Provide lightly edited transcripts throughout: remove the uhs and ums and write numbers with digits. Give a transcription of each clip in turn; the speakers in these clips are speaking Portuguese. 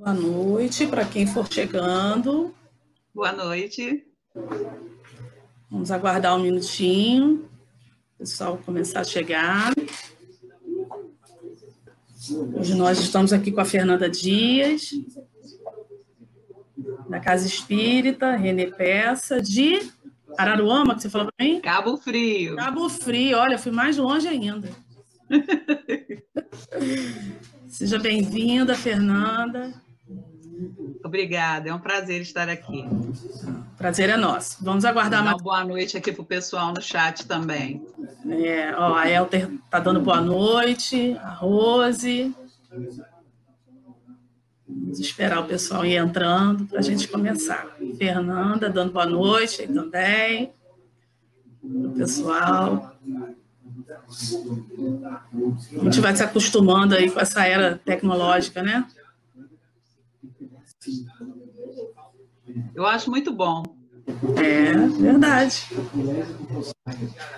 Boa noite para quem for chegando. Boa noite. Vamos aguardar um minutinho, o pessoal começar a chegar. Hoje nós estamos aqui com a Fernanda Dias, da Casa Espírita, Renê Peça, de Araruama, que você falou para mim? Cabo Frio. Cabo Frio, olha, fui mais longe ainda. Seja bem-vinda, Fernanda. Obrigada, é um prazer estar aqui. Prazer é nosso. Vamos aguardar mais. Uma boa noite aqui para o pessoal no chat também. A Elter está dando boa noite, a Rose. Vamos esperar o pessoal ir entrando para a gente começar. Fernanda dando boa noite aí também. O pessoal. A gente vai se acostumando aí com essa era tecnológica, né? Eu acho muito bom. É, verdade.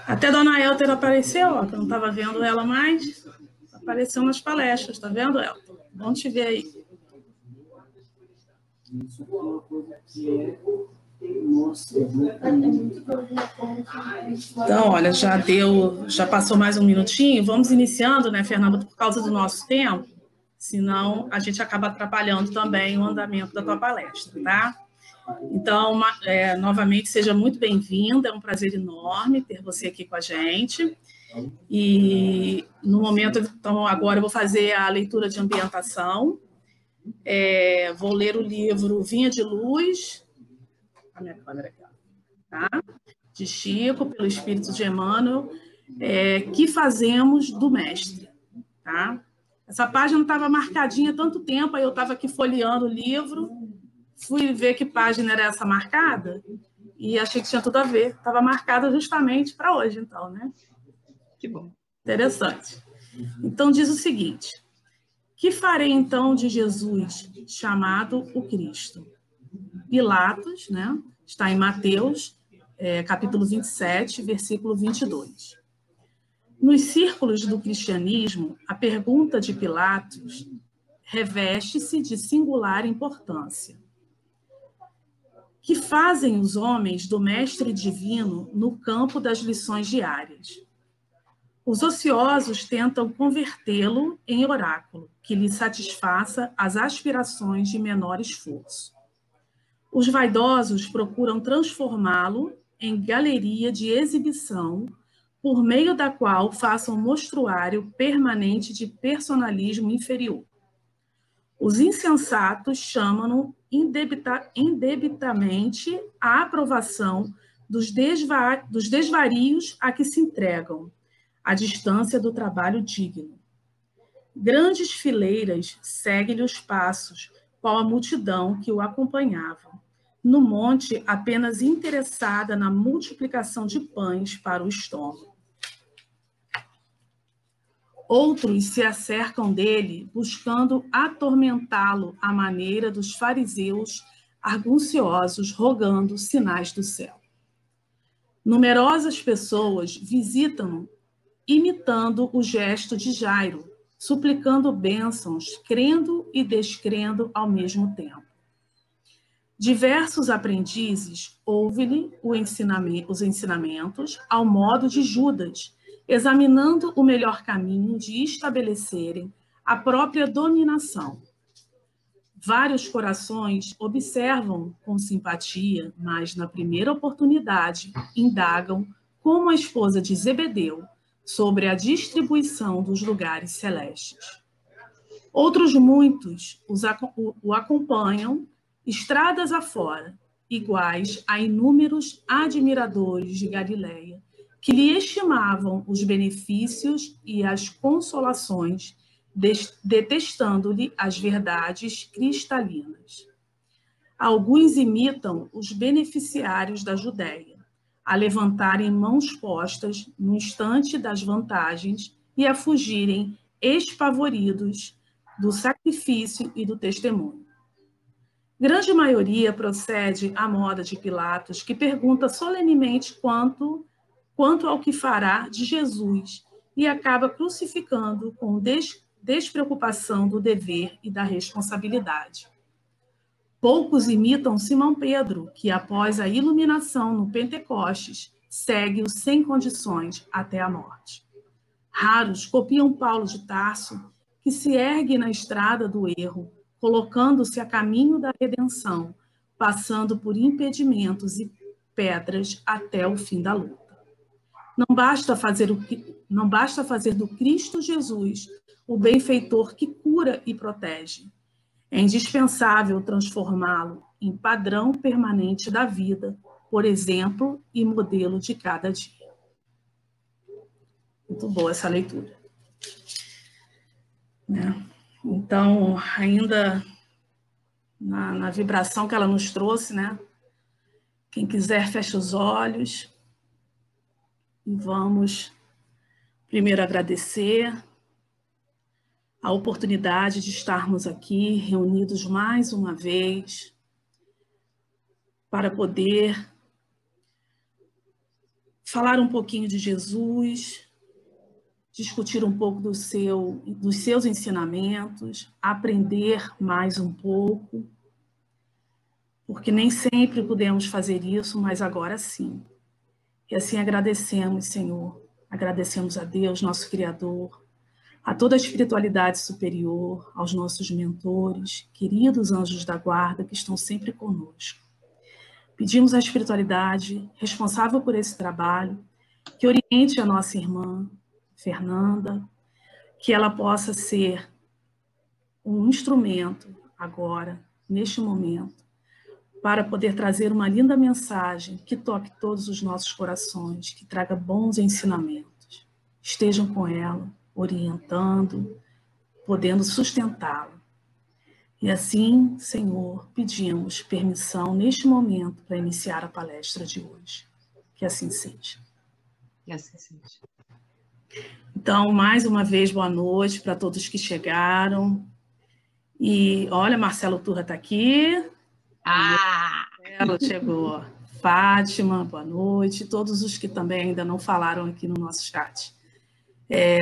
Até a dona Elter apareceu, ó, que eu não estava vendo ela mais. Apareceu nas palestras, tá vendo, Elter? Bom te ver aí. Então, olha, já passou mais um minutinho. Vamos iniciando, né, Fernanda, por causa do nosso tempo, senão a gente acaba atrapalhando também o andamento da tua palestra, tá? Então, novamente, seja muito bem-vinda, é um prazer enorme ter você aqui com a gente. E, no momento, então, agora eu vou fazer a leitura de ambientação. Vou ler o livro Vinha de Luz, a minha câmera aqui, tá? De Chico, pelo Espírito de Emmanuel, que fazemos do mestre, tá? Essa página estava marcadinha há tanto tempo, aí eu estava aqui folheando o livro, fui ver que página era essa marcada e achei que tinha tudo a ver. Estava marcada justamente para hoje, então, né? Que bom. Interessante. Então, diz o seguinte: que farei, então, de Jesus, chamado o Cristo? Pilatos, né? Está em Mateus, capítulo 27, versículo 22. Nos círculos do cristianismo, a pergunta de Pilatos reveste-se de singular importância. Que fazem os homens do Mestre Divino no campo das lições diárias? Os ociosos tentam convertê-lo em oráculo, que lhe satisfaça as aspirações de menor esforço. Os vaidosos procuram transformá-lo em galeria de exibição, por meio da qual façam um mostruário permanente de personalismo inferior. Os insensatos chamam-no indebitamente à aprovação dos desvarios a que se entregam, à distância do trabalho digno. Grandes fileiras seguem-lhe os passos, qual a multidão que o acompanhava, no monte apenas interessada na multiplicação de pães para o estômago. Outros se acercam dele, buscando atormentá-lo à maneira dos fariseus arguciosos, rogando sinais do céu. Numerosas pessoas visitam-no, imitando o gesto de Jairo, suplicando bênçãos, crendo e descrendo ao mesmo tempo. Diversos aprendizes ouvem-lhe os ensinamentos ao modo de Judas, examinando o melhor caminho de estabelecerem a própria dominação. Vários corações observam com simpatia, mas na primeira oportunidade indagam, como a esposa de Zebedeu, sobre a distribuição dos lugares celestes. Outros muitos o acompanham, estradas afora, iguais a inúmeros admiradores de Galileia, que lhe estimavam os benefícios e as consolações, detestando-lhe as verdades cristalinas. Alguns imitam os beneficiários da Judéia, a levantarem mãos postas no instante das vantagens e a fugirem espavoridos do sacrifício e do testemunho. Grande maioria procede à moda de Pilatos, que pergunta solenemente quanto ao que fará de Jesus e acaba crucificando com despreocupação do dever e da responsabilidade. Poucos imitam Simão Pedro, que após a iluminação no Pentecostes, segue-o sem condições até a morte. Raros copiam Paulo de Tarso, que se ergue na estrada do erro, colocando-se a caminho da redenção, passando por impedimentos e pedras até o fim da luta. Não basta fazer do Cristo Jesus o benfeitor que cura e protege. É indispensável transformá-lo em padrão permanente da vida, por exemplo e modelo de cada dia. Muito boa essa leitura. Então, ainda na vibração que ela nos trouxe, né? Quem quiser, fecha os olhos e vamos primeiro agradecer a oportunidade de estarmos aqui reunidos mais uma vez para poder falar um pouquinho de Jesus, discutir um pouco dos seus ensinamentos, aprender mais um pouco, porque nem sempre podemos fazer isso, mas agora sim. E assim agradecemos, Senhor, agradecemos a Deus, nosso Criador, a toda a espiritualidade superior, aos nossos mentores, queridos anjos da guarda que estão sempre conosco. Pedimos à espiritualidade responsável por esse trabalho que oriente a nossa irmã, Fernanda, que ela possa ser um instrumento agora, neste momento, para poder trazer uma linda mensagem que toque todos os nossos corações, que traga bons ensinamentos. Estejam com ela, orientando, podendo sustentá-la. E assim, Senhor, pedimos permissão neste momento para iniciar a palestra de hoje. Que assim seja. Que assim seja. Então, mais uma vez, boa noite para todos que chegaram. E olha, Marcelo Turra está aqui. Marcelo chegou. Fátima, boa noite. Todos os que também ainda não falaram aqui no nosso chat.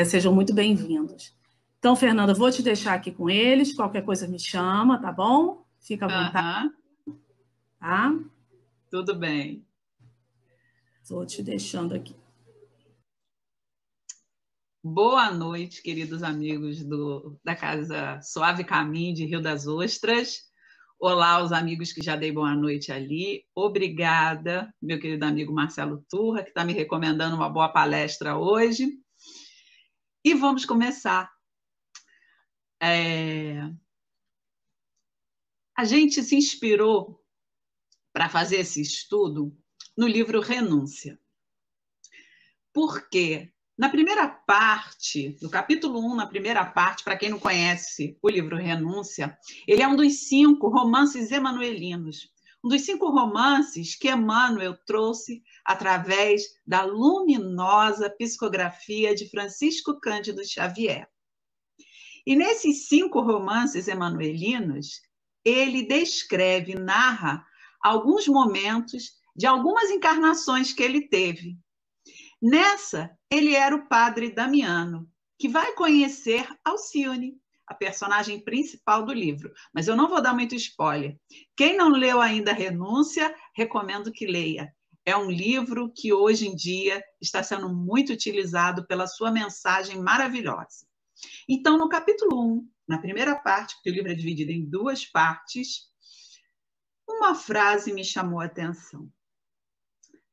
Sejam muito bem-vindos. Então, Fernanda, vou te deixar aqui com eles. Qualquer coisa me chama, tá bom? Fica à vontade. Tá? Tudo bem. Estou te deixando aqui. Boa noite, queridos amigos da Casa Suave Caminho de Rio das Ostras. Olá, os amigos que já dei boa noite ali. Obrigada, meu querido amigo Marcelo Turra, que está me recomendando uma boa palestra hoje. E vamos começar. A gente se inspirou para fazer esse estudo no livro Renúncia. Por quê? Na primeira parte, no capítulo 1, na primeira parte, para quem não conhece o livro Renúncia, ele é um dos 5 romances emanuelinos, um dos 5 romances que Emmanuel trouxe através da luminosa psicografia de Francisco Cândido Xavier. E nesses 5 romances emanuelinos, ele descreve, narra alguns momentos de algumas encarnações que ele teve. Nessa, ele era o padre Damiano, que vai conhecer Alcione, a personagem principal do livro. Mas eu não vou dar muito spoiler. Quem não leu ainda Renúncia, recomendo que leia. É um livro que hoje em dia está sendo muito utilizado pela sua mensagem maravilhosa. Então, no capítulo 1, na primeira parte, porque o livro é dividido em 2 partes, uma frase me chamou a atenção.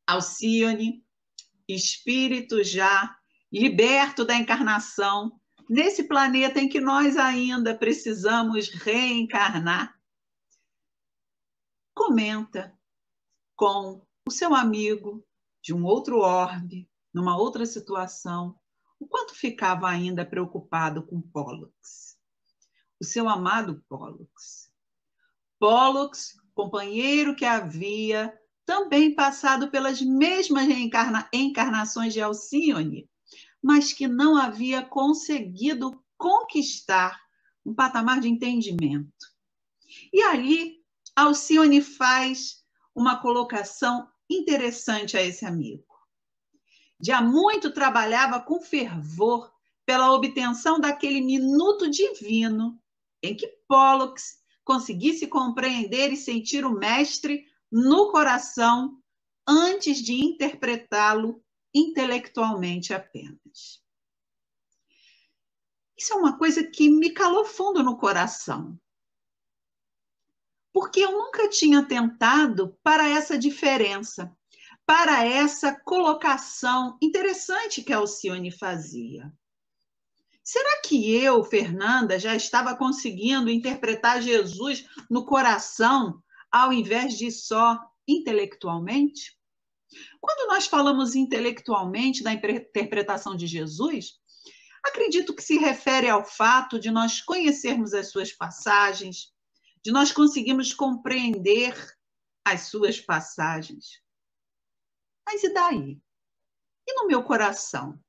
Alcione, espírito já liberto da encarnação, nesse planeta em que nós ainda precisamos reencarnar, comenta com o seu amigo de um outro orbe, numa outra situação, o quanto ficava ainda preocupado com Pollux, o seu amado Pollux. Pollux, companheiro que havia também passado pelas mesmas encarnações de Alcione, mas que não havia conseguido conquistar um patamar de entendimento. E ali, Alcione faz uma colocação interessante a esse amigo. Já muito trabalhava com fervor pela obtenção daquele minuto divino em que Pollux conseguisse compreender e sentir o mestre no coração antes de interpretá-lo intelectualmente apenas. Isso é uma coisa que me calou fundo no coração, porque eu nunca tinha tentado para essa diferença, para essa colocação interessante que a Alcione fazia. Será que eu, Fernanda, já estava conseguindo interpretar Jesus no coração, ao invés de só intelectualmente? Quando nós falamos intelectualmente da interpretação de Jesus, acredito que se refere ao fato de nós conhecermos as suas passagens, de nós conseguirmos compreender as suas passagens. Mas e daí? E no meu coração?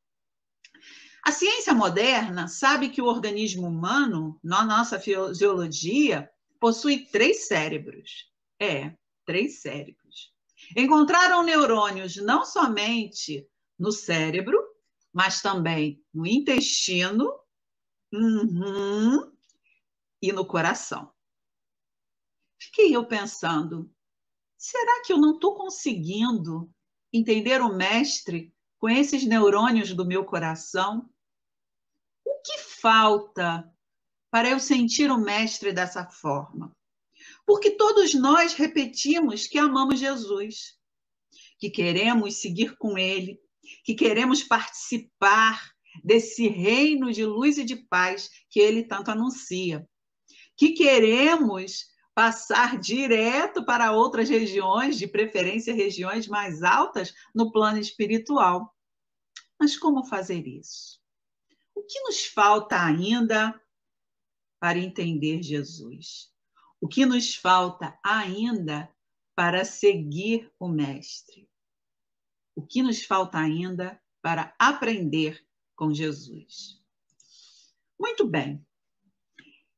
A ciência moderna sabe que o organismo humano, na nossa fisiologia, possui 3 cérebros. 3 cérebros. Encontraram neurônios não somente no cérebro, mas também no intestino e no coração. Fiquei eu pensando, será que eu não estou conseguindo entender o mestre com esses neurônios do meu coração? O que falta para eu sentir o mestre dessa forma? Porque todos nós repetimos que amamos Jesus, que queremos seguir com ele, que queremos participar desse reino de luz e de paz que ele tanto anuncia, que queremos passar direto para outras regiões, de preferência regiões mais altas no plano espiritual. Mas como fazer isso? O que nos falta ainda para entender Jesus? O que nos falta ainda para seguir o Mestre? O que nos falta ainda para aprender com Jesus? Muito bem.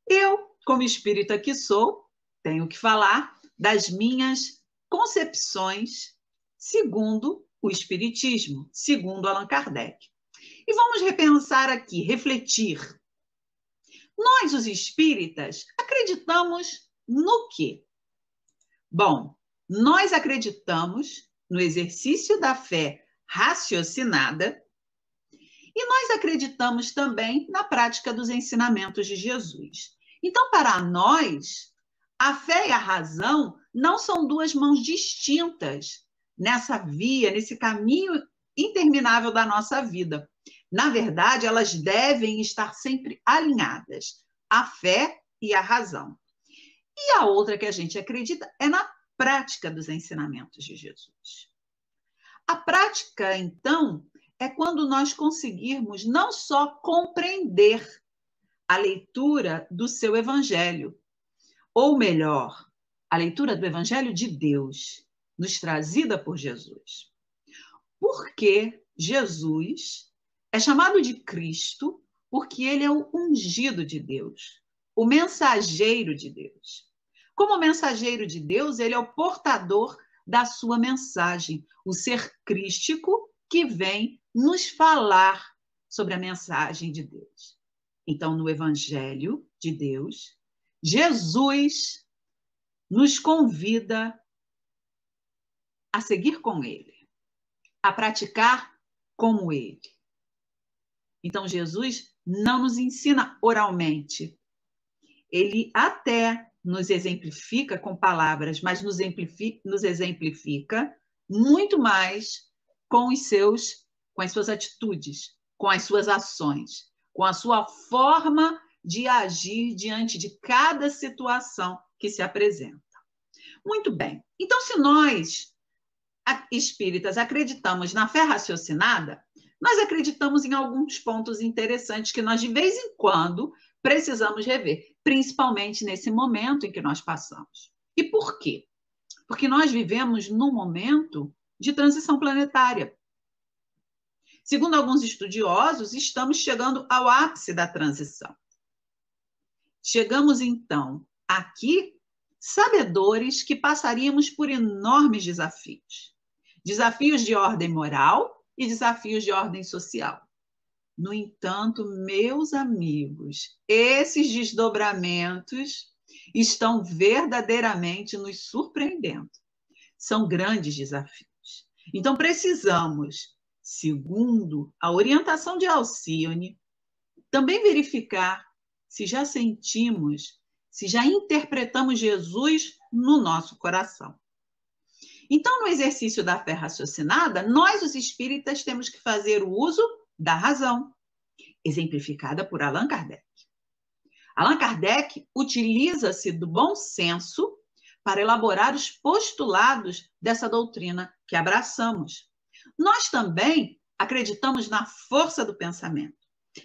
Eu, como espírita que sou, tenho que falar das minhas concepções segundo o Espiritismo, segundo Allan Kardec. E vamos repensar aqui, refletir. Nós, os espíritas, acreditamos no quê? Bom, nós acreditamos no exercício da fé raciocinada e nós acreditamos também na prática dos ensinamentos de Jesus. Então, para nós, a fé e a razão não são 2 mãos distintas nessa via, nesse caminho interminável da nossa vida. Na verdade, elas devem estar sempre alinhadas, a fé e a razão. E a outra que a gente acredita é na prática dos ensinamentos de Jesus. A prática, então, é quando nós conseguirmos não só compreender a leitura do seu evangelho, ou melhor, a leitura do evangelho de Deus, nos trazida por Jesus. Porque Jesus é chamado de Cristo porque ele é o ungido de Deus, o mensageiro de Deus. Como mensageiro de Deus, ele é o portador da sua mensagem, o ser crístico que vem nos falar sobre a mensagem de Deus. Então, no Evangelho de Deus, Jesus nos convida a seguir com ele, a praticar como ele. Então, Jesus não nos ensina oralmente. Ele até nos exemplifica com palavras, mas nos exemplifica muito mais com as suas atitudes, com as suas ações, com a sua forma de agir diante de cada situação que se apresenta. Muito bem. Então, se nós, espíritas, acreditamos na fé raciocinada, nós acreditamos em alguns pontos interessantes que nós, de vez em quando, precisamos rever, principalmente nesse momento em que nós passamos. E por quê? Porque nós vivemos num momento de transição planetária. Segundo alguns estudiosos, estamos chegando ao ápice da transição. Chegamos, então, aqui, sabedores que passaríamos por enormes desafios. Desafios de ordem moral e desafios de ordem social. No entanto, meus amigos, esses desdobramentos estão verdadeiramente nos surpreendendo. São grandes desafios. Então, precisamos, segundo a orientação de Alcione, também verificar se já sentimos, se já interpretamos Jesus no nosso coração. Então, no exercício da fé raciocinada, nós, os espíritas, temos que fazer o uso da razão, exemplificada por Allan Kardec. Allan Kardec utiliza-se do bom senso para elaborar os postulados dessa doutrina que abraçamos. Nós também acreditamos na força do pensamento.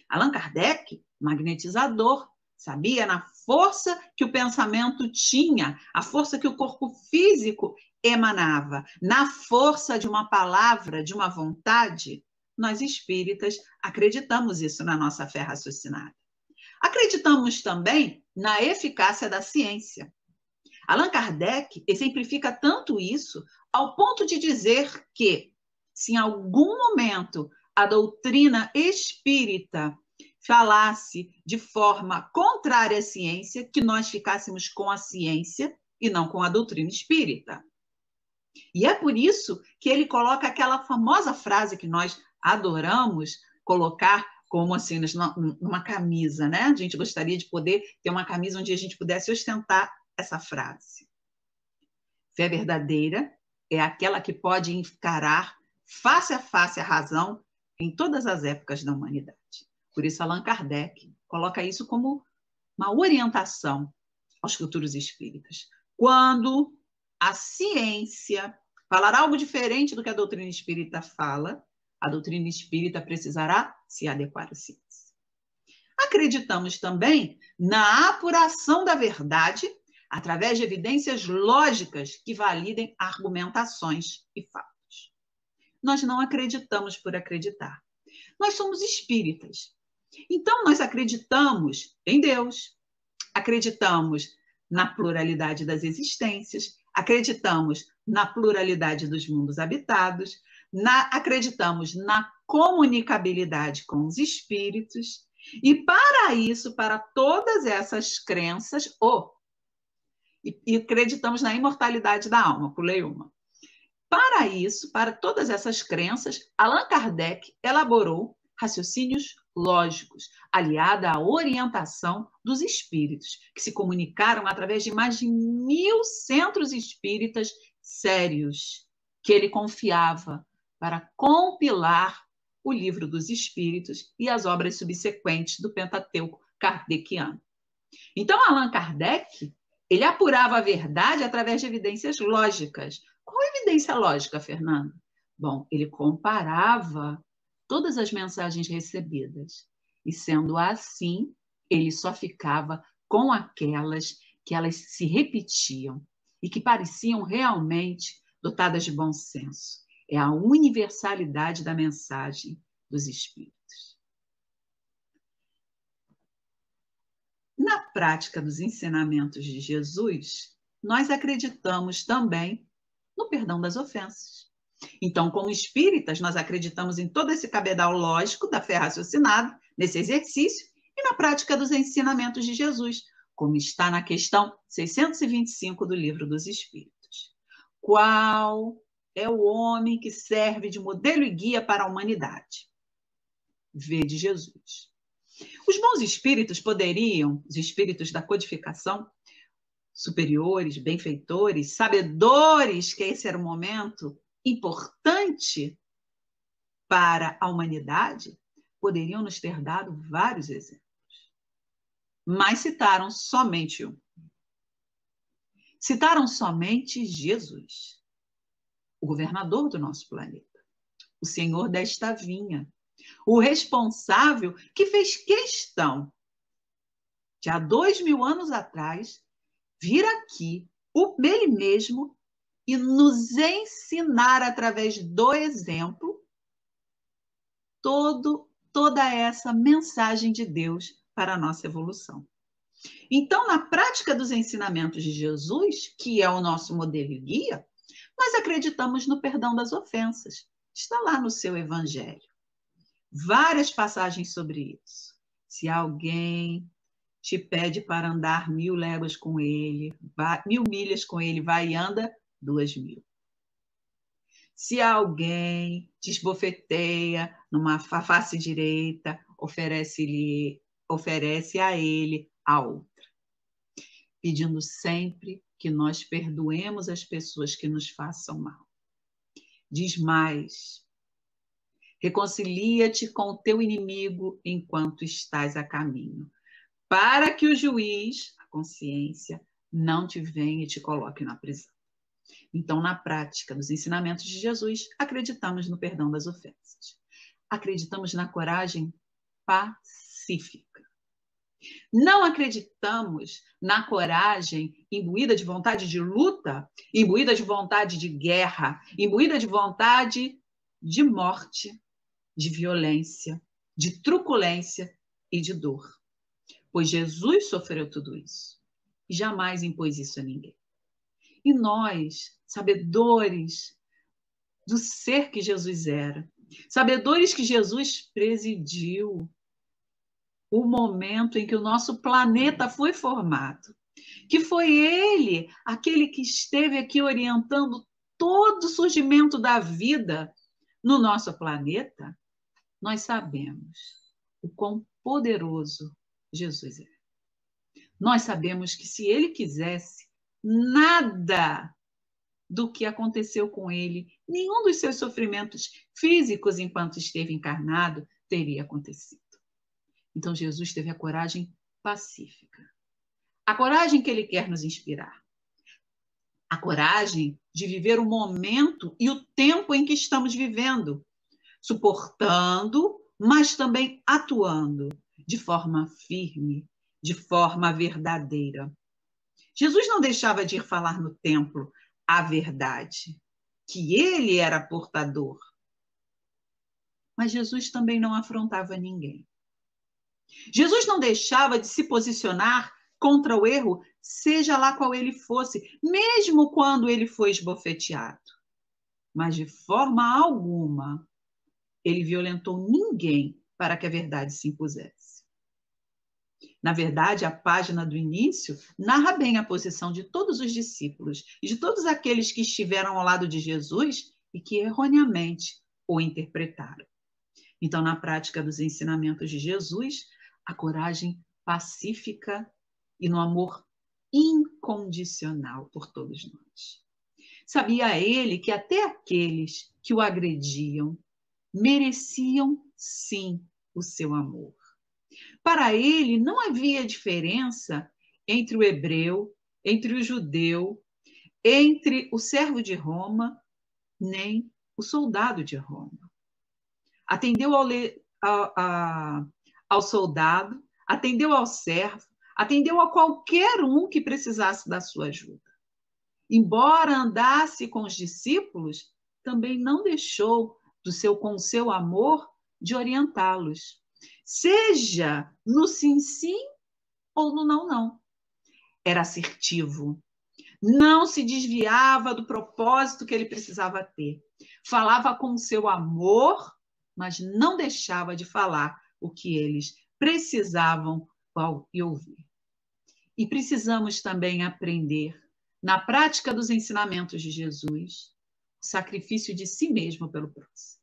Allan Kardec, magnetizador, sabia na força que o pensamento tinha, a força que o corpo físico emanava, na força de uma palavra, de uma vontade. Nós espíritas acreditamos isso na nossa fé raciocinada. Acreditamos também na eficácia da ciência. Allan Kardec exemplifica tanto isso ao ponto de dizer que, se em algum momento a doutrina espírita falasse de forma contrária à ciência, que nós ficássemos com a ciência e não com a doutrina espírita. E é por isso que ele coloca aquela famosa frase que nós adoramos colocar como assim, numa camisa, né? A gente gostaria de poder ter uma camisa onde a gente pudesse ostentar essa frase. Fé verdadeira é aquela que pode encarar face a face a razão em todas as épocas da humanidade. Por isso, Allan Kardec coloca isso como uma orientação aos futuros espíritas. Quando a ciência falar algo diferente do que a doutrina espírita fala, a doutrina espírita precisará se adequar à ciência. Acreditamos também na apuração da verdade através de evidências lógicas que validem argumentações e fatos. Nós não acreditamos por acreditar. Nós somos espíritas. Então, nós acreditamos em Deus, acreditamos na pluralidade das existências, acreditamos na pluralidade dos mundos habitados, acreditamos na comunicabilidade com os espíritos, e para isso, para todas essas crenças, e acreditamos na imortalidade da alma, pulei uma. Para isso, para todas essas crenças, Allan Kardec elaborou raciocínios lógicos, aliada à orientação dos espíritos, que se comunicaram através de mais de 1000 centros espíritas sérios, que ele confiava para compilar o Livro dos Espíritos e as obras subsequentes do Pentateuco kardeciano. Então, Allan Kardec, ele apurava a verdade através de evidências lógicas. Qual evidência lógica, Fernanda? Bom, ele comparava todas as mensagens recebidas. E, sendo assim, ele só ficava com aquelas que elas se repetiam e que pareciam realmente dotadas de bom senso. É a universalidade da mensagem dos espíritos. Na prática dos ensinamentos de Jesus, nós acreditamos também no perdão das ofensas. Então, como espíritas, nós acreditamos em todo esse cabedal lógico da fé raciocinada, nesse exercício, e na prática dos ensinamentos de Jesus, como está na questão 625 do Livro dos Espíritos. Qual é o homem que serve de modelo e guia para a humanidade? Vede Jesus. Os bons espíritos poderiam, os espíritos da codificação, superiores, benfeitores, sabedores que esse era um momento importante para a humanidade, poderiam nos ter dado vários exemplos. Mas citaram somente um. Citaram somente Jesus, o governador do nosso planeta, o senhor desta vinha, o responsável que fez questão de há 2000 anos atrás vir aqui, ele mesmo, e nos ensinar através do exemplo toda essa mensagem de Deus para a nossa evolução. Então, na prática dos ensinamentos de Jesus, que é o nosso modelo e guia, nós acreditamos no perdão das ofensas. Está lá no seu evangelho. Várias passagens sobre isso. Se alguém te pede para andar 1000 léguas com ele, 1000 milhas com ele, vai e anda 2000. Se alguém te esbofeteia numa face direita, oferece a ele a outra, pedindo sempre que nós perdoemos as pessoas que nos façam mal. Diz mais: reconcilia-te com o teu inimigo enquanto estás a caminho, para que o juiz, a consciência, não te venha e te coloque na prisão. Então, na prática dos ensinamentos de Jesus, acreditamos no perdão das ofensas. Acreditamos na coragem pacífica. Não acreditamos na coragem imbuída de vontade de luta, imbuída de vontade de guerra, imbuída de vontade de morte, de violência, de truculência e de dor. Pois Jesus sofreu tudo isso e jamais impôs isso a ninguém. E nós, sabedores do ser que Jesus era, sabedores que Jesus presidiu o momento em que o nosso planeta foi formado, que foi ele, aquele que esteve aqui orientando todo o surgimento da vida no nosso planeta, nós sabemos o quão poderoso Jesus é. Nós sabemos que se ele quisesse, nada do que aconteceu com ele, nenhum dos seus sofrimentos físicos enquanto esteve encarnado, teria acontecido. Então Jesus teve a coragem pacífica. A coragem que ele quer nos inspirar. A coragem de viver o momento e o tempo em que estamos vivendo, suportando, mas também atuando de forma firme, de forma verdadeira. Jesus não deixava de ir falar no templo a verdade, que ele era portador. Mas Jesus também não afrontava ninguém. Jesus não deixava de se posicionar contra o erro, seja lá qual ele fosse, mesmo quando ele foi esbofeteado. Mas de forma alguma ele violentou ninguém para que a verdade se impusesse. Na verdade, a página do início narra bem a posição de todos os discípulos e de todos aqueles que estiveram ao lado de Jesus e que erroneamente o interpretaram. Então, na prática dos ensinamentos de Jesus, a coragem pacífica e no amor incondicional por todos nós. Sabia ele que até aqueles que o agrediam mereciam, sim, o seu amor. Para ele, não havia diferença entre o hebreu, entre o judeu, entre o servo de Roma, nem o soldado de Roma. Atendeu ao soldado, atendeu ao servo, atendeu a qualquer um que precisasse da sua ajuda. Embora andasse com os discípulos, também não deixou com o seu amor de orientá-los, seja no sim, sim ou no não, não. Era assertivo, não se desviava do propósito que ele precisava ter. Falava com o seu amor, mas não deixava de falar o que eles precisavam ouvir. E precisamos também aprender, na prática dos ensinamentos de Jesus, o sacrifício de si mesmo pelo próximo.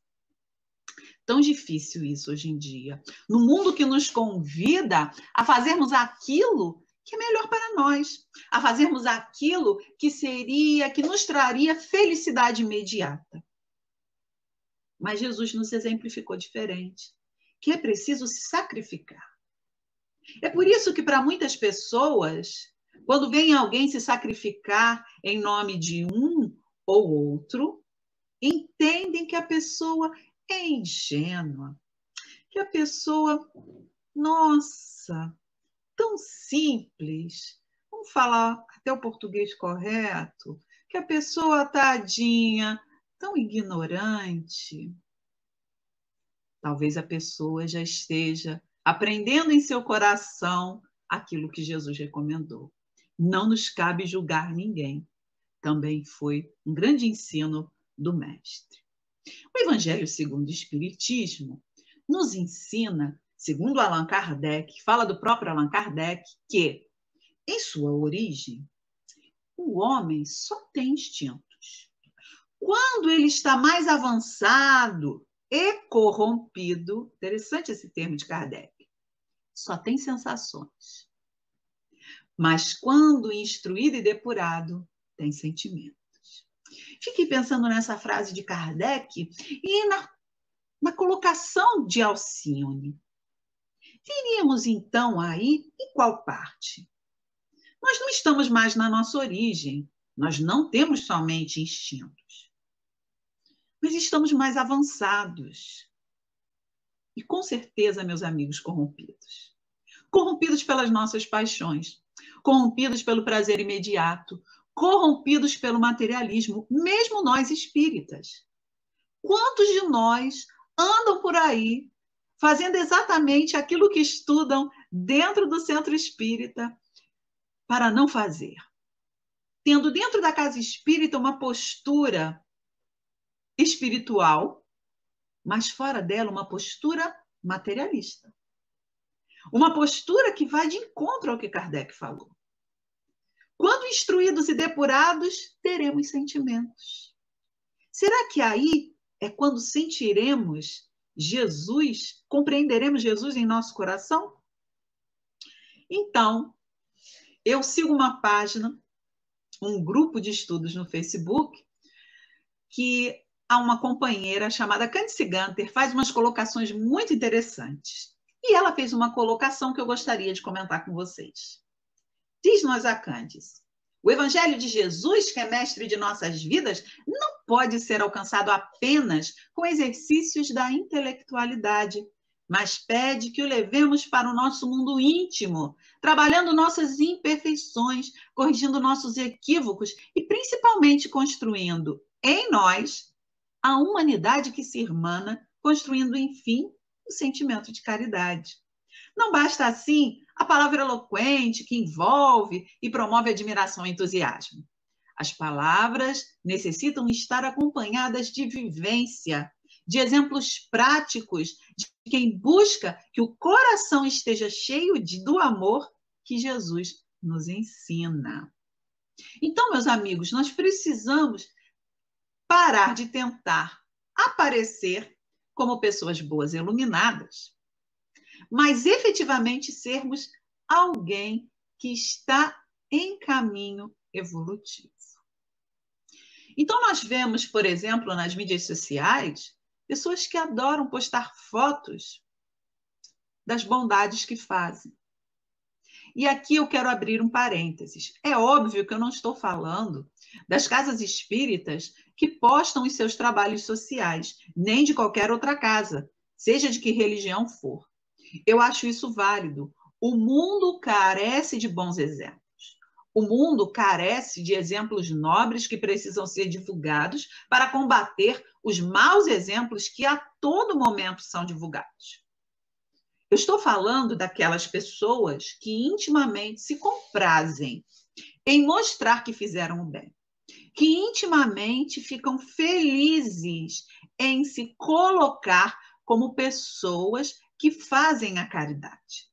Tão difícil isso hoje em dia. No mundo que nos convida a fazermos aquilo que é melhor para nós, a fazermos aquilo que nos traria felicidade imediata. Mas Jesus nos exemplificou diferente, que é preciso se sacrificar. É por isso que para muitas pessoas, quando vem alguém se sacrificar em nome de um ou outro, entendem que a pessoa é ingênua, que a pessoa, nossa, tão simples, vamos falar até o português correto, que a pessoa, tadinha, tão ignorante. Talvez a pessoa já esteja aprendendo em seu coração aquilo que Jesus recomendou. Não nos cabe julgar ninguém. Também foi um grande ensino do Mestre. O Evangelho segundo o Espiritismo nos ensina segundo Allan Kardec, fala do próprio Allan Kardec, que, em sua origem, o homem só tem instintos. Quando ele está mais avançado e corrompido, interessante esse termo de Kardec, só tem sensações. Mas quando instruído e depurado, tem sentimentos. Fiquei pensando nessa frase de Kardec e na colocação de Alcione. Teríamos então aí em qual parte? Nós não estamos mais na nossa origem, nós não temos somente instintos, mas estamos mais avançados. E com certeza, meus amigos, corrompidos. Corrompidos pelas nossas paixões, corrompidos pelo prazer imediato, corrompidos pelo materialismo, mesmo nós espíritas. Quantos de nós andam por aí fazendo exatamente aquilo que estudam dentro do centro espírita para não fazer? Tendo dentro da casa espírita uma postura espiritual, mas fora dela uma postura materialista. Uma postura que vai de encontro ao que Kardec falou. Quando instruídos e depurados, teremos sentimentos. Será que aí é quando sentiremos Jesus, compreenderemos Jesus em nosso coração? Então, eu sigo uma página, um grupo de estudos no Facebook, que há uma companheira chamada Candice Gunter, faz umas colocações muito interessantes. E ela fez uma colocação que eu gostaria de comentar com vocês. Diz-nos a Candice: o Evangelho de Jesus, que é mestre de nossas vidas, não pode ser alcançado apenas com exercícios da intelectualidade, mas pede que o levemos para o nosso mundo íntimo, trabalhando nossas imperfeições, corrigindo nossos equívocos e principalmente construindo em nós a humanidade que se irmana, construindo, enfim, o sentimento de caridade. Não basta, assim, a palavra eloquente que envolve e promove admiração e entusiasmo. As palavras necessitam estar acompanhadas de vivência, de exemplos práticos, de quem busca que o coração esteja cheio do amor que Jesus nos ensina. Então, meus amigos, nós precisamos parar de tentar aparecer como pessoas boas e iluminadas, mas efetivamente sermos alguém que está em caminho evolutivo. Então, nós vemos, por exemplo, nas mídias sociais, pessoas que adoram postar fotos das bondades que fazem. E aqui eu quero abrir um parênteses. É óbvio que eu não estou falando das casas espíritas que postam os seus trabalhos sociais, nem de qualquer outra casa, seja de que religião for. Eu acho isso válido. O mundo carece de bons exemplos. O mundo carece de exemplos nobres que precisam ser divulgados para combater os maus exemplos que a todo momento são divulgados. Eu estou falando daquelas pessoas que intimamente se comprazem em mostrar que fizeram o bem, que intimamente ficam felizes em se colocar como pessoas que fazem a caridade.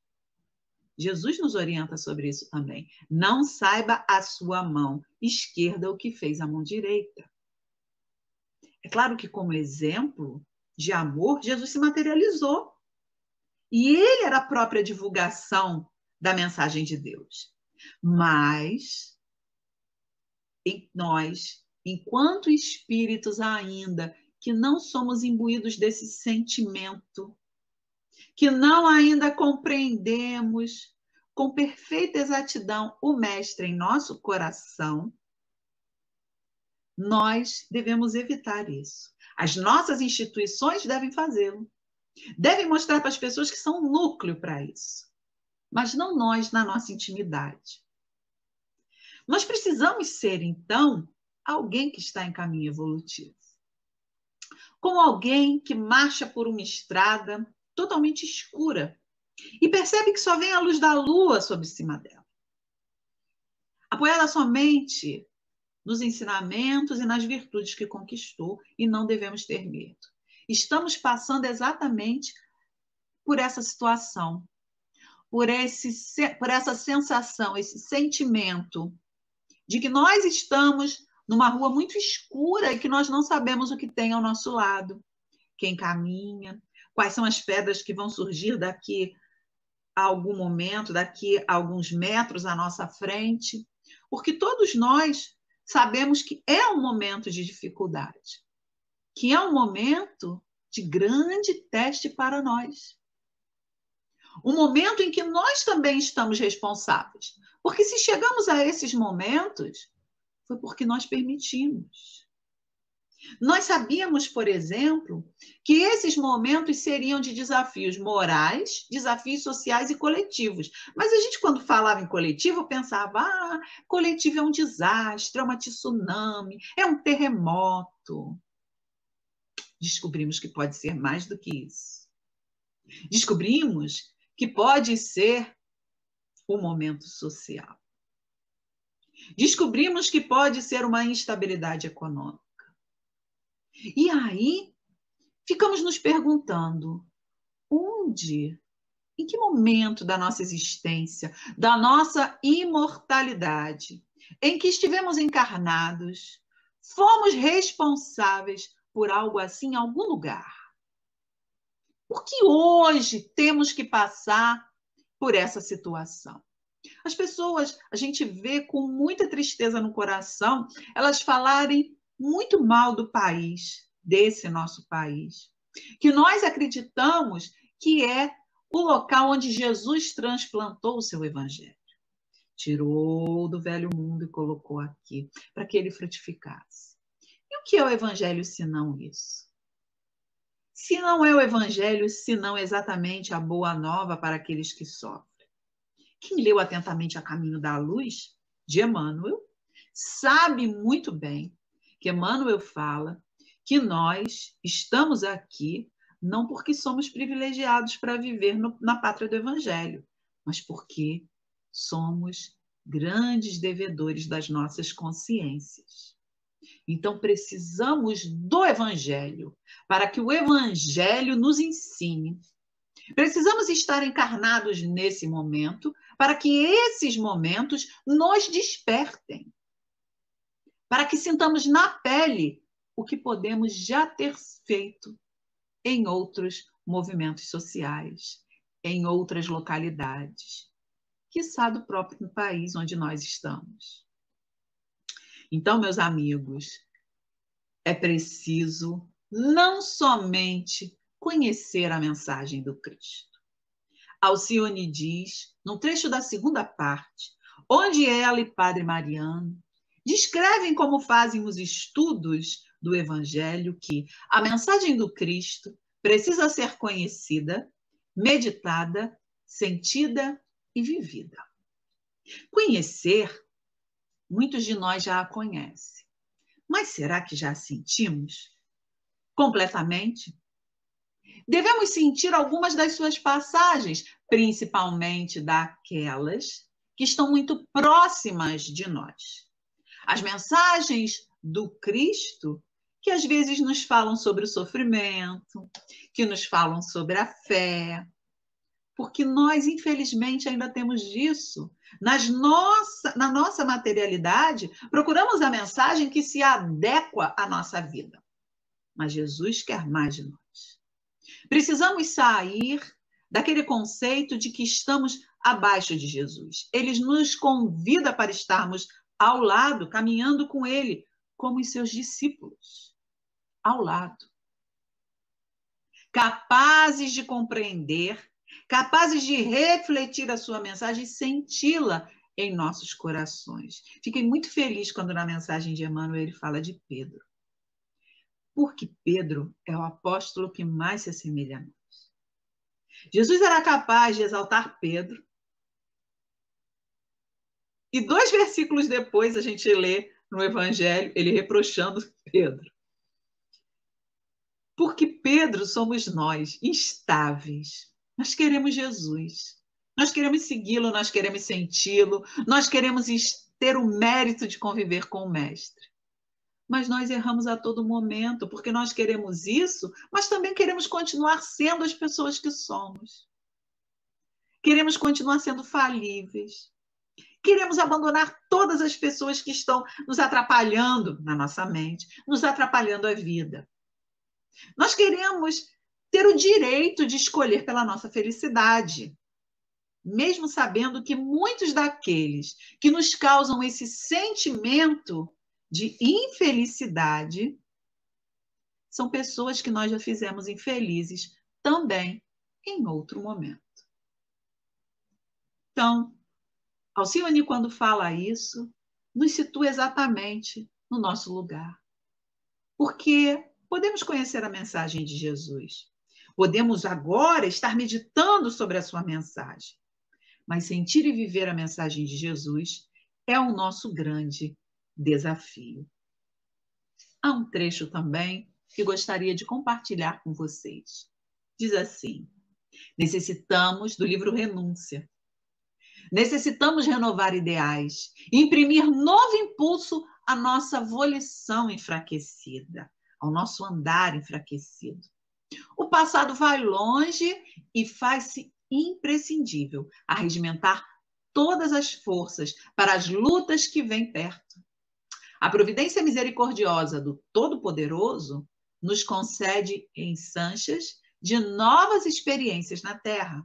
Jesus nos orienta sobre isso também. Não saiba a sua mão esquerda o que fez a mão direita. É claro que, como exemplo de amor, Jesus se materializou. E ele era a própria divulgação da mensagem de Deus. Mas nós, enquanto espíritos ainda, que não somos imbuídos desse sentimento, que não ainda compreendemos com perfeita exatidão o Mestre em nosso coração, nós devemos evitar isso. As nossas instituições devem fazê-lo. Devem mostrar para as pessoas que são um núcleo para isso. Mas não nós na nossa intimidade. Nós precisamos ser, então, alguém que está em caminho evolutivo. Como alguém que marcha por uma estrada totalmente escura e percebe que só vem a luz da lua sobre cima dela. Apoiada somente nos ensinamentos e nas virtudes que conquistou, e não devemos ter medo. Estamos passando exatamente por essa situação, por essa sensação, esse sentimento de que nós estamos numa rua muito escura e que nós não sabemos o que tem ao nosso lado, quem caminha, quais são as pedras que vão surgir daqui a algum momento, daqui a alguns metros à nossa frente, porque todos nós sabemos que é um momento de dificuldade, que é um momento de grande teste para nós. Um momento em que nós também estamos responsáveis, porque se chegamos a esses momentos, foi porque nós permitimos. Nós sabíamos, por exemplo, que esses momentos seriam de desafios morais, desafios sociais e coletivos. Mas a gente, quando falava em coletivo, pensava, coletivo é um desastre, é uma tsunami, é um terremoto. Descobrimos que pode ser mais do que isso. Descobrimos que pode ser um momento social. Descobrimos que pode ser uma instabilidade econômica. E aí, ficamos nos perguntando, onde, em que momento da nossa existência, da nossa imortalidade, em que estivemos encarnados, fomos responsáveis por algo assim em algum lugar? Por que hoje temos que passar por essa situação? As pessoas, a gente vê com muita tristeza no coração, elas falarem muito mal do país, desse nosso país, que nós acreditamos que é o local onde Jesus transplantou o seu evangelho. Tirou do velho mundo e colocou aqui, para que ele frutificasse. E o que é o evangelho se não isso? Se não é o evangelho, se não exatamente a boa nova para aqueles que sofrem. Quem leu atentamente A Caminho da Luz, de Emmanuel, sabe muito bem que Emmanuel fala que nós estamos aqui não porque somos privilegiados para viver na pátria do Evangelho, mas porque somos grandes devedores das nossas consciências. Então, precisamos do Evangelho para que o Evangelho nos ensine. Precisamos estar encarnados nesse momento para que esses momentos nos despertem, para que sintamos na pele o que podemos já ter feito em outros movimentos sociais, em outras localidades, quiçá do próprio país onde nós estamos. Então, meus amigos, é preciso não somente conhecer a mensagem do Cristo. Alcione diz, num trecho da segunda parte, onde ela e Padre Mariano descrevem como fazem os estudos do Evangelho, que a mensagem do Cristo precisa ser conhecida, meditada, sentida e vivida. Conhecer, muitos de nós já a conhecem, mas será que já a sentimos completamente? Devemos sentir algumas das suas passagens, principalmente daquelas que estão muito próximas de nós. As mensagens do Cristo, que às vezes nos falam sobre o sofrimento, que nos falam sobre a fé, porque nós, infelizmente, ainda temos disso. Na nossa materialidade, procuramos a mensagem que se adequa à nossa vida. Mas Jesus quer mais de nós. Precisamos sair daquele conceito de que estamos abaixo de Jesus. Ele nos convida para estarmos ao lado, caminhando com ele, como os seus discípulos. Ao lado. Capazes de compreender, capazes de refletir a sua mensagem e senti-la em nossos corações. Fiquei muito feliz quando na mensagem de Emmanuel ele fala de Pedro. Porque Pedro é o apóstolo que mais se assemelha a nós. Jesus era capaz de exaltar Pedro. E 2 versículos depois a gente lê no Evangelho ele reprochando Pedro. Porque Pedro somos nós, instáveis. Nós queremos Jesus. Nós queremos segui-lo, nós queremos senti-lo, nós queremos ter o mérito de conviver com o Mestre. mas nós erramos a todo momento, porque nós queremos isso, mas também queremos continuar sendo as pessoas que somos. Queremos continuar sendo falíveis. Queremos abandonar todas as pessoas que estão nos atrapalhando na nossa mente, nos atrapalhando a vida. Nós queremos ter o direito de escolher pela nossa felicidade, mesmo sabendo que muitos daqueles que nos causam esse sentimento de infelicidade são pessoas que nós já fizemos infelizes também em outro momento. Então, Alcione, quando fala isso, nos situa exatamente no nosso lugar. Porque podemos conhecer a mensagem de Jesus. Podemos agora estar meditando sobre a sua mensagem. Mas sentir e viver a mensagem de Jesus é o nosso grande desafio. Há um trecho também que gostaria de compartilhar com vocês. Diz assim: necessitamos do livro Renúncia. Necessitamos renovar ideais, imprimir novo impulso à nossa volição enfraquecida, ao nosso andar enfraquecido. O passado vai longe e faz-se imprescindível arregimentar todas as forças para as lutas que vêm perto. A providência misericordiosa do Todo-Poderoso nos concede ensanches de novas experiências na Terra.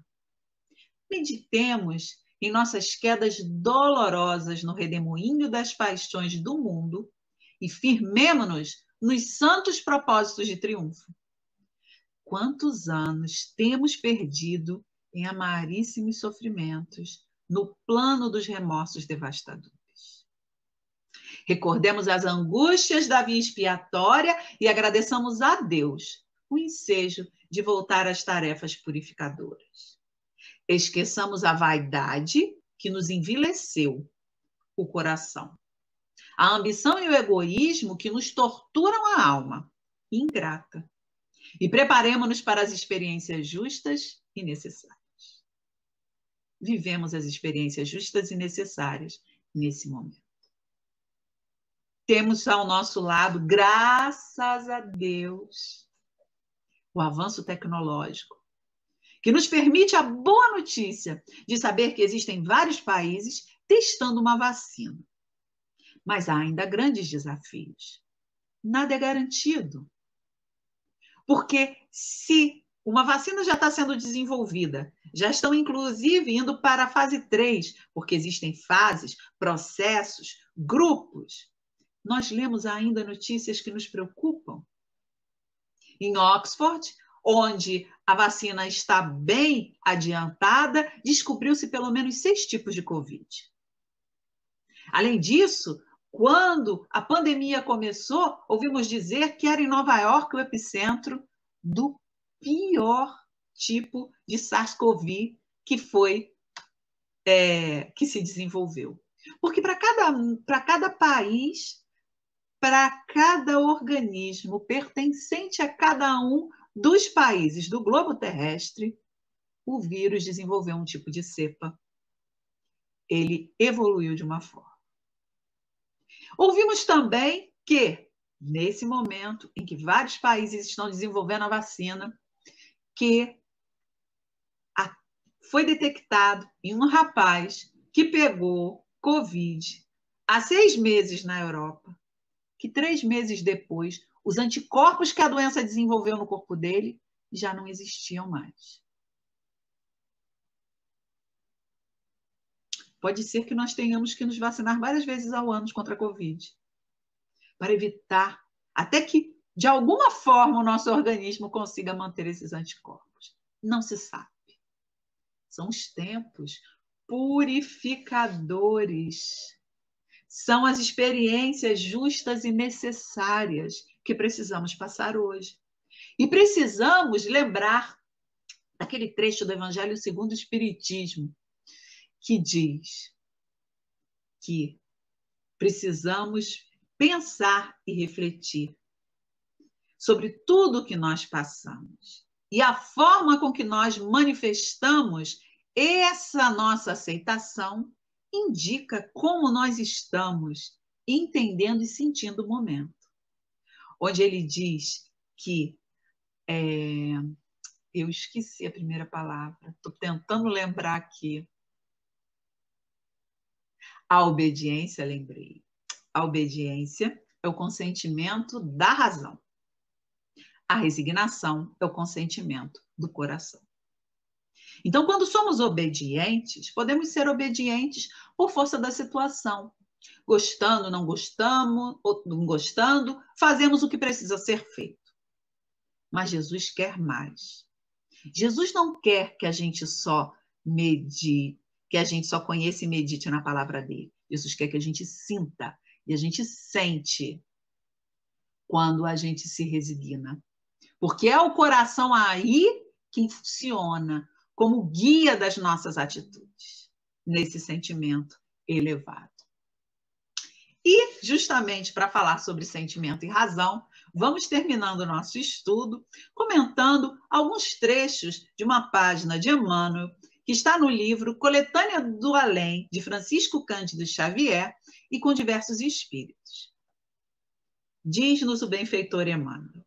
Meditemos em nossas quedas dolorosas no redemoinho das paixões do mundo e firmemo-nos nos santos propósitos de triunfo. Quantos anos temos perdido em amaríssimos sofrimentos no plano dos remorsos devastadores? Recordemos as angústias da via expiatória e agradeçamos a Deus o ensejo de voltar às tarefas purificadoras. Esqueçamos a vaidade que nos envileceu o coração, a ambição e o egoísmo que nos torturam a alma ingrata, e preparemo-nos para as experiências justas e necessárias. Vivemos as experiências justas e necessárias nesse momento. Temos ao nosso lado, graças a Deus, o avanço tecnológico, que nos permite a boa notícia de saber que existem vários países testando uma vacina. Mas há ainda grandes desafios. Nada é garantido. Porque se uma vacina já está sendo desenvolvida, já estão inclusive indo para a fase 3, porque existem fases, processos, grupos. Nós lemos ainda notícias que nos preocupam. Em Oxford, onde a vacina está bem adiantada, descobriu-se pelo menos 6 tipos de Covid. Além disso, quando a pandemia começou, ouvimos dizer que era em Nova York o epicentro do pior tipo de SARS-CoV que se desenvolveu. Porque para cada país, para cada organismo pertencente a cada um dos países do globo terrestre, o vírus desenvolveu um tipo de cepa. Ele evoluiu de uma forma. Ouvimos também que, nesse momento em que vários países estão desenvolvendo a vacina, que foi detectado em um rapaz que pegou Covid há 6 meses na Europa, que 3 meses depois, os anticorpos que a doença desenvolveu no corpo dele já não existiam mais. Pode ser que nós tenhamos que nos vacinar várias vezes ao ano contra a Covid, para evitar, até que, de alguma forma, o nosso organismo consiga manter esses anticorpos. Não se sabe. São os tempos purificadores. São as experiências justas e necessárias que precisamos passar hoje. E precisamos lembrar aquele trecho do Evangelho segundo o Espiritismo, que diz que precisamos pensar e refletir sobre tudo o que nós passamos e a forma com que nós manifestamos essa nossa aceitação indica como nós estamos entendendo e sentindo o momento. onde ele diz que eu esqueci a primeira palavra, estou tentando lembrar aqui. A obediência, lembrei. A obediência é o consentimento da razão. A resignação é o consentimento do coração. Então, quando somos obedientes, podemos ser obedientes por força da situação. Gostando, não gostamos, ou não gostando, fazemos o que precisa ser feito. Mas Jesus quer mais. Jesus não quer que a gente só medite, que a gente só conheça e medite na palavra dele. Jesus quer que a gente sinta, e a gente sente quando a gente se resigna. Porque é o coração aí que funciona como guia das nossas atitudes, nesse sentimento elevado. E, justamente para falar sobre sentimento e razão, vamos terminando o nosso estudo comentando alguns trechos de uma página de Emmanuel, que está no livro Coletânea do Além, de Francisco Cândido Xavier, e com diversos espíritos. Diz-nos o benfeitor Emmanuel: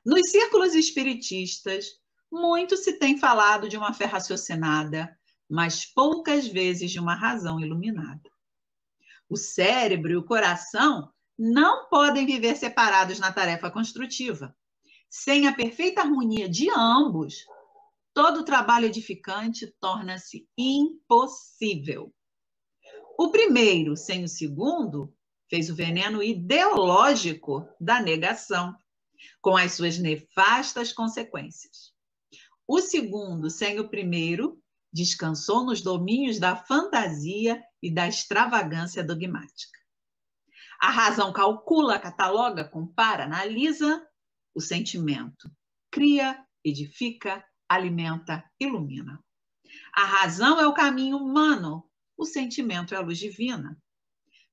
nos círculos espiritistas, muito se tem falado de uma fé raciocinada, mas poucas vezes de uma razão iluminada. O cérebro e o coração não podem viver separados na tarefa construtiva. Sem a perfeita harmonia de ambos, todo trabalho edificante torna-se impossível. O primeiro, sem o segundo, fez o veneno ideológico da negação, com as suas nefastas consequências. O segundo, sem o primeiro, descansou nos domínios da fantasia e da extravagância dogmática. A razão calcula, cataloga, compara, analisa o sentimento, cria, edifica, alimenta, ilumina. A razão é o caminho humano, o sentimento é a luz divina.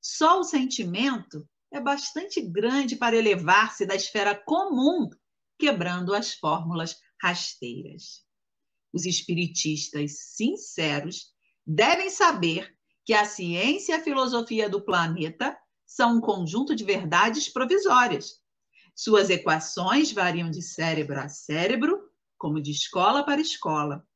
Só o sentimento é bastante grande para elevar-se da esfera comum, quebrando as fórmulas rasteiras. Os espiritistas sinceros devem saber que a ciência e a filosofia do planeta são um conjunto de verdades provisórias. Suas equações variam de cérebro a cérebro, como de escola para escola.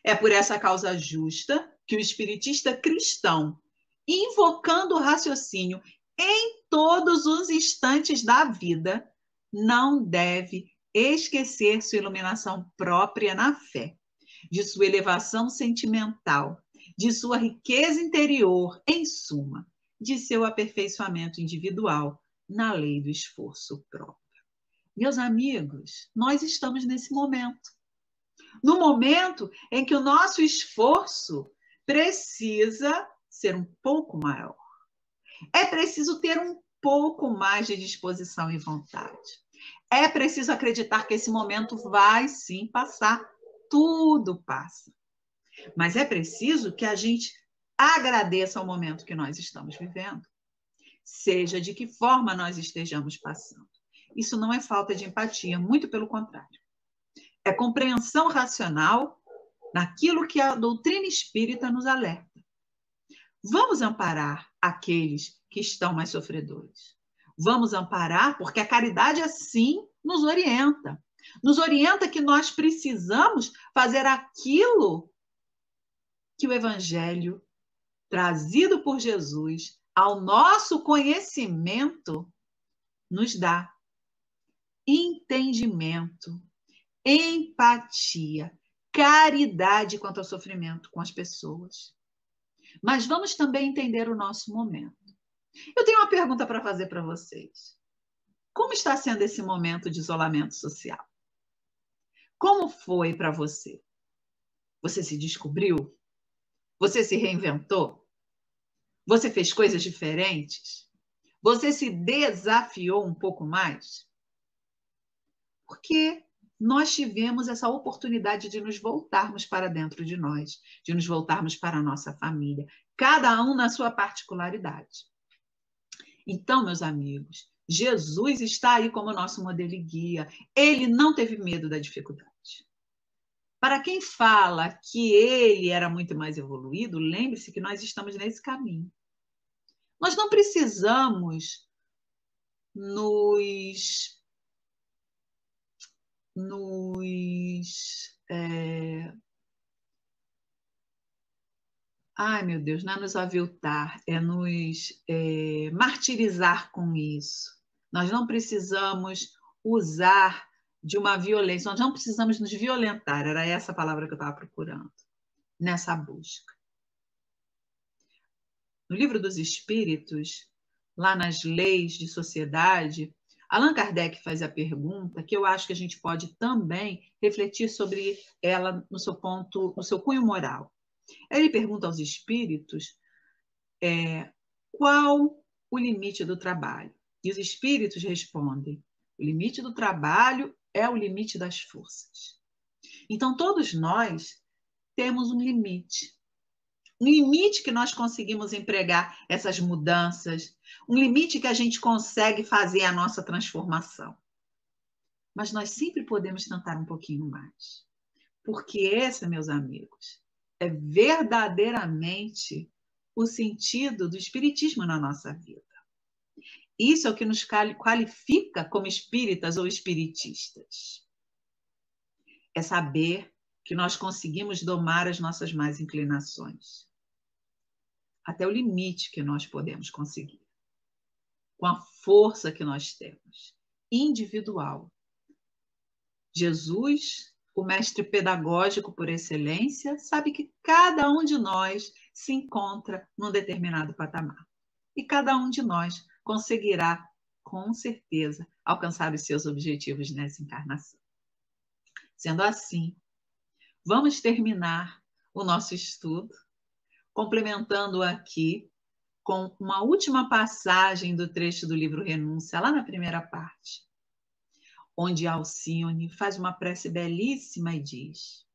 É por essa causa justa que o espiritista cristão, invocando o raciocínio em todos os instantes da vida, não deve esquecer sua iluminação própria na fé, de sua elevação sentimental, de sua riqueza interior, em suma, de seu aperfeiçoamento individual na lei do esforço próprio. Meus amigos, nós estamos nesse momento. No momento em que o nosso esforço precisa ser um pouco maior. É preciso ter um pouco mais de disposição e vontade. É preciso acreditar que esse momento vai sim passar. Tudo passa. Mas é preciso que a gente agradeça ao momento que nós estamos vivendo. Seja de que forma nós estejamos passando. Isso não é falta de empatia, muito pelo contrário. É compreensão racional naquilo que a doutrina espírita nos alerta. Vamos amparar aqueles que estão mais sofredores. Vamos amparar porque a caridade assim nos orienta. Nos orienta que nós precisamos fazer aquilo que o Evangelho, trazido por Jesus, ao nosso conhecimento, nos dá. Entendimento, empatia, caridade quanto ao sofrimento com as pessoas. Mas vamos também entender o nosso momento. Eu tenho uma pergunta para fazer para vocês. Como está sendo esse momento de isolamento social? Como foi para você? Você se descobriu? Você se reinventou? Você fez coisas diferentes? Você se desafiou um pouco mais? Porque nós tivemos essa oportunidade de nos voltarmos para dentro de nós, de nos voltarmos para a nossa família, cada um na sua particularidade. Então, meus amigos, Jesus está aí como nosso modelo e guia. Ele não teve medo da dificuldade. Para quem fala que ele era muito mais evoluído, lembre-se que nós estamos nesse caminho. Nós não precisamos Ai, meu Deus, não é nos aviltar, é nos martirizar com isso. Nós não precisamos usar de uma violência, nós não precisamos nos violentar, era essa a palavra que eu estava procurando, nessa busca. No Livro dos Espíritos, lá nas leis de sociedade, Allan Kardec faz a pergunta que eu acho que a gente pode também refletir sobre ela no seu ponto, no seu cunho moral. Ele pergunta aos espíritos qual o limite do trabalho. E os espíritos respondem: o limite do trabalho é o limite das forças. Então, todos nós temos um limite. Um limite que nós conseguimos empregar essas mudanças, um limite que a gente consegue fazer a nossa transformação. Mas nós sempre podemos tentar um pouquinho mais. Porque esse, meus amigos, é verdadeiramente o sentido do espiritismo na nossa vida. Isso é o que nos qualifica como espíritas ou espiritistas. É saber que nós conseguimos domar as nossas más inclinações. Até o limite que nós podemos conseguir. Com a força que nós temos. Individual. Jesus, o mestre pedagógico por excelência, sabe que cada um de nós se encontra num determinado patamar. E cada um de nós conseguirá, com certeza, alcançar os seus objetivos nessa encarnação. Sendo assim, vamos terminar o nosso estudo, complementando aqui com uma última passagem do trecho do livro Renúncia, lá na primeira parte, onde Alcione faz uma prece belíssima e diz: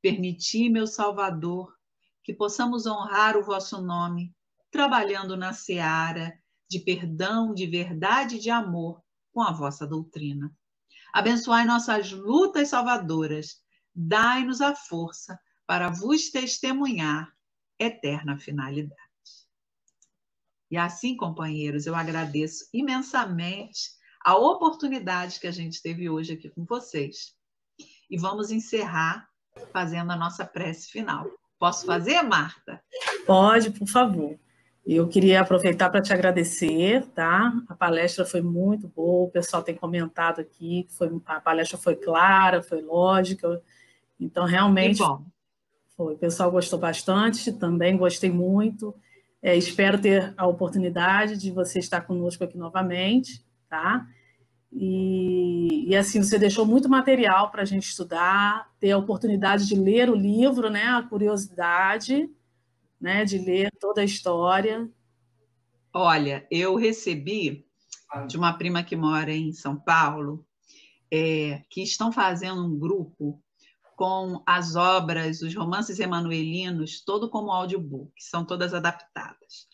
permiti, meu Salvador, que possamos honrar o vosso nome, trabalhando na seara de perdão, de verdade e de amor com a vossa doutrina. Abençoai nossas lutas salvadoras, dai-nos a força para vos testemunhar eterna finalidade. E assim, companheiros, eu agradeço imensamente a oportunidade que a gente teve hoje aqui com vocês. E vamos encerrar fazendo a nossa prece final. Posso fazer, Marta? Pode, por favor. Eu queria aproveitar para te agradecer, tá? A palestra foi muito boa, o pessoal tem comentado aqui que a palestra foi clara, foi lógica, então realmente foi. O pessoal gostou bastante, também gostei muito. Espero ter a oportunidade de você estar conosco aqui novamente, tá? E assim, você deixou muito material para a gente estudar, ter a oportunidade de ler o livro, né? A curiosidade, né, de ler toda a história. Olha, eu recebi de uma prima que mora em São Paulo, que estão fazendo um grupo com as obras, os romances emanuelinos, todo como audiobook, são todas adaptadas.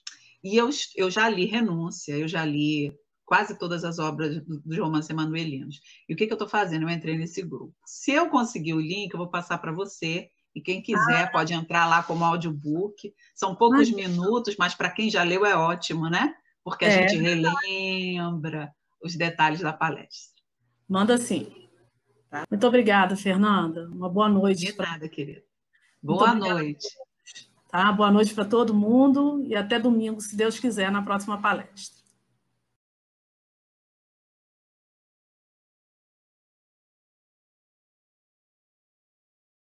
E eu já li Renúncia, eu já li quase todas as obras dos romances emanuelinos. E o que eu estou fazendo? Eu entrei nesse grupo. Se eu conseguir o link, eu vou passar para você. E quem quiser pode entrar lá como audiobook. São poucos minutos, mas para quem já leu é ótimo, né? Porque a gente relembra os detalhes da palestra. Manda sim. Tá? Muito obrigada, Fernanda. Uma boa noite. De nada, querida. Boa noite. Tá? Boa noite para todo mundo e até domingo, se Deus quiser, na próxima palestra.